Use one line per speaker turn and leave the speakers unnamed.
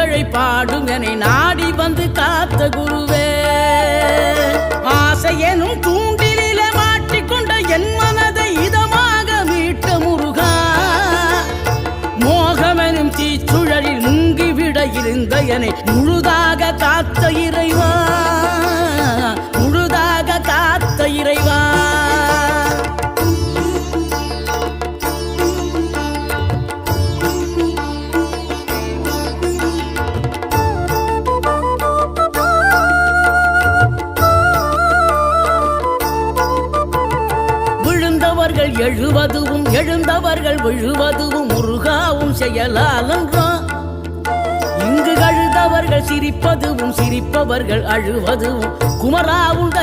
புகழை பாடும் என நாடி வந்து காத்த குருவே. ஆசை எனும் தூண்டிலே மாட்டிக்கொண்ட என் மனதை இதமாக மீட்ட முருகா. மோகமெனும் தீச்சுழலில் முங்கிவிட இருந்த என முழுதாக காத்த இறைவா, முழுதாக காத்த இறைவா. எழுவதுவும் எழுந்தவர்கள் விழுவதுவும் முருகாவும் செயலாலன்றோம். இங்கு அழுதவர்கள் சிரிப்பதுவும் சிரிப்பவர்கள் அழுவதுவும் குமராவுண்ட